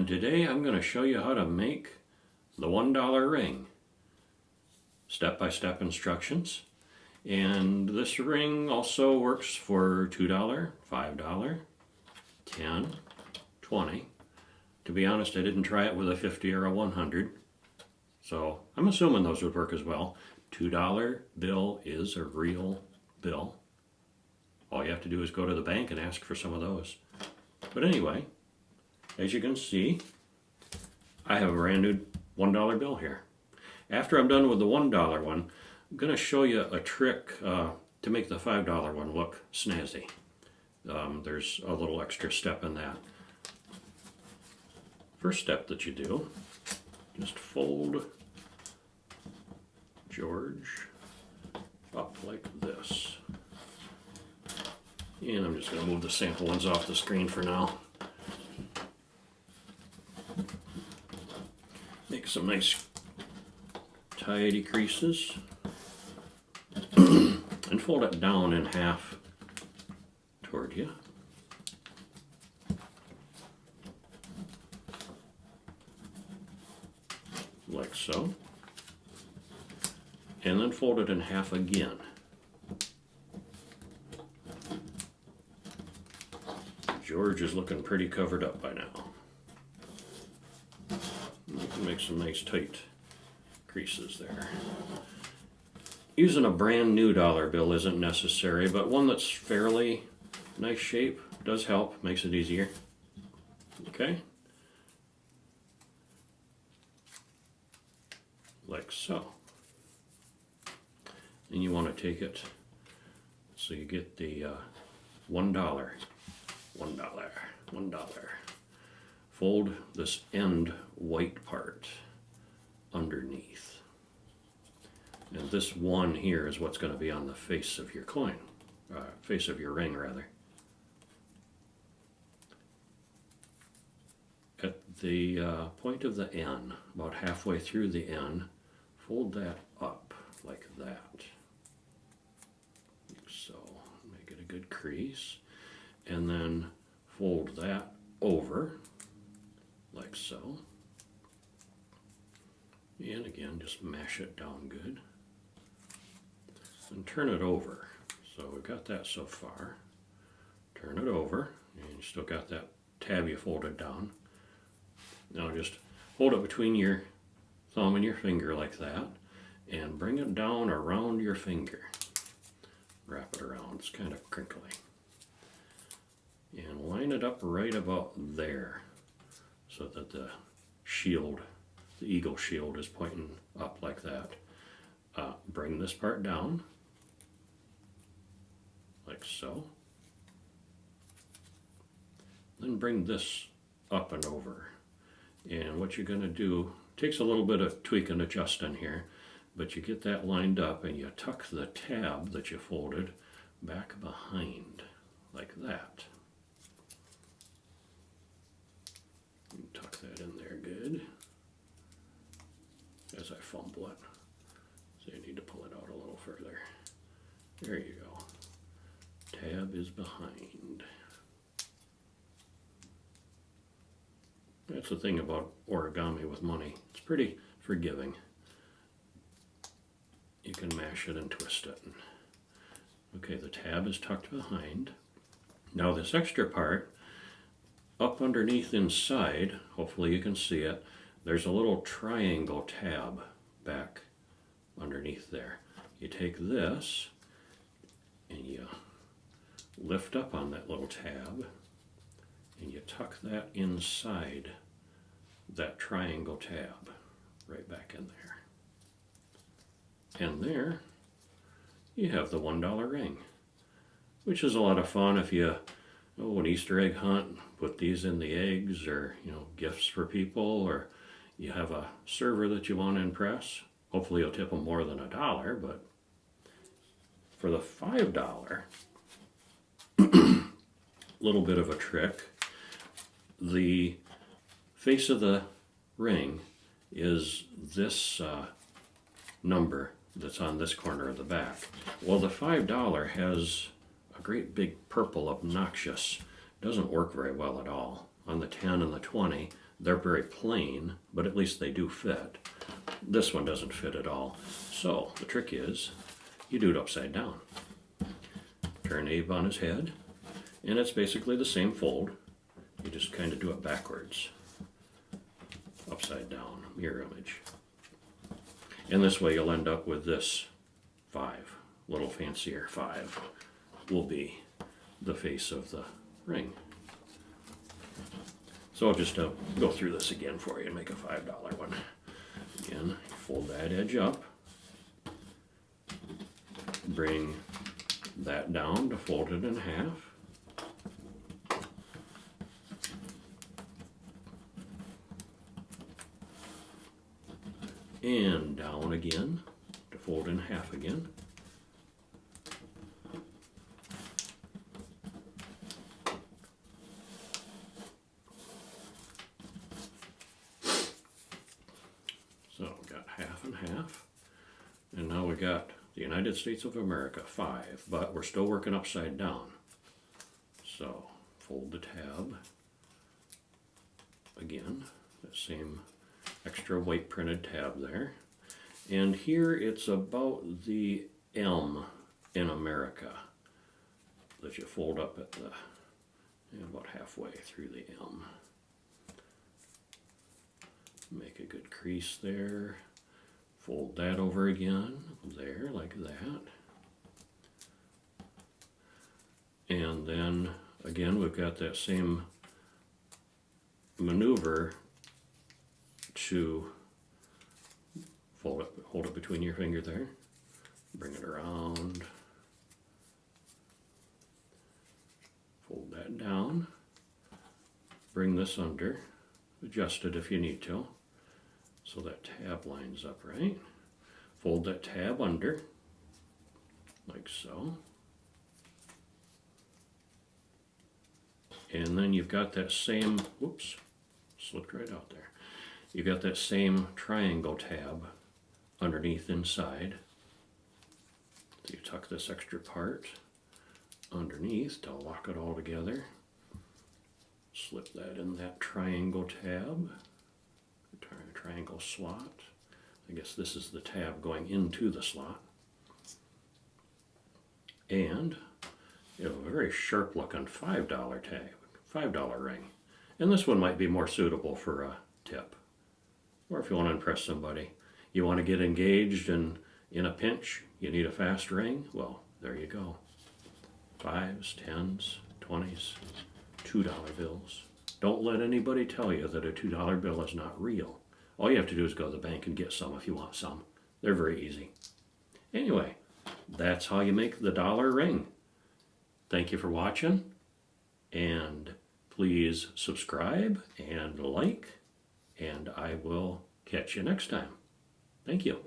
today I'm going to show you how to make the $1 ring. Step-by-step instructions. And this ring also works for $2, $5, $10, $20. To be honest, I didn't try it with a 50 or a 100. So I'm assuming those would work as well. $2 bill is a real bill. All you have to do is go to the bank and ask for some of those. But anyway, as you can see, I have a brand new $1 bill here. After I'm done with the $1 one, I'm going to show you a trick to make the $5 one look snazzy. There's a little extra step in that. First step that you do, just fold George up like this. And I'm just going to move the sample ones off the screen for now. Make some nice tidy creases. And fold it down in half toward you. Like so. And then fold it in half again. George is looking pretty covered up by now. You can make some nice tight creases there. Using a brand new dollar bill isn't necessary, but one that's fairly nice shape does help, makes it easier. Okay? Like so. And you want to take it so you get the $1. $1. Fold this end white part underneath. And this one here is what's going to be on the face of your coin, face of your ring rather. At the point of the N, about halfway through the N, fold that up like that. So, make it a good crease. And then fold that over, like so. And again, just mash it down good. And turn it over. So we've got that so far. Turn it over, and you still got that tab you folded down. Now just hold it between your thumb and your finger like that, and bring it down around your finger. Wrap it around, it's kind of crinkly. And line it up right about there so that the shield, the eagle shield, is pointing up like that. Bring this part down like so. Then bring this up and over. And what you're going to do, takes a little bit of tweak and adjusting here, but you get that lined up and you tuck the tab that you folded back behind like that. You tuck that in there good as I fumble it. So you need to pull it out a little further. There you go. Tab is behind. That's the thing about origami with money. It's pretty forgiving. You can mash it and twist it. Okay, the tab is tucked behind. Now this extra part, up underneath inside, hopefully you can see it, there's a little triangle tab back underneath there. You take this and you lift up on that little tab and you tuck that inside that triangle tab right back in there. And there you have the $1 ring, which is a lot of fun if you an Easter egg hunt, put these in the eggs, or gifts for people, or you have a server that you want to impress. Hopefully you'll tip them more than $1, but for the $5, little bit of a trick. The face of the ring is this number that's on this corner of the back. Well, the $5 has a great big purple obnoxious. Doesn't work very well at all. On the 10 and the 20, They're very plain, but at least they do fit. This one doesn't fit at all. So the trick is, you do it upside down. Turn Abe on his head, and it's basically the same fold. You just kind of do it backwards. Upside down, mirror image. And this way you'll end up with this 5. Little fancier 5 will be the face of the ring. So I'll just go through this again for you and make a $5 one. Again, fold that edge up. Bring that down to fold it in half. And down again to fold in half again. So we got half and half. And now we got the United States of America, 5, but we're still working upside down. So fold the tab again, that same extra white printed tab there. And here it's about the M in America that you fold up at the, about halfway through the M. Make a good crease there. Fold that over again, there, like that. And then, again, we've got that same maneuver to fold it, hold it between your finger there, bring it around, fold that down, bring this under, adjust it if you need to, so that tab lines up right. Fold that tab under, like so. And then you've got that same, whoops, slipped right out there. You've got that same triangle tab underneath inside. So you tuck this extra part underneath to lock it all together. Slip that in that triangle tab. Triangle slot. I guess this is the tab going into the slot. And you have a very sharp looking $5 tag, $5 ring. And this one might be more suitable for a tip. Or if you want to impress somebody. You want to get engaged and in a pinch, you need a fast ring? Well, there you go. 5s, 10s, 20s, $2 bills. Don't let anybody tell you that a $2 bill is not real. All you have to do is go to the bank and get some if you want some. They're very easy. Anyway, that's how you make the dollar ring. Thank you for watching, and please subscribe and like, and I will catch you next time. Thank you.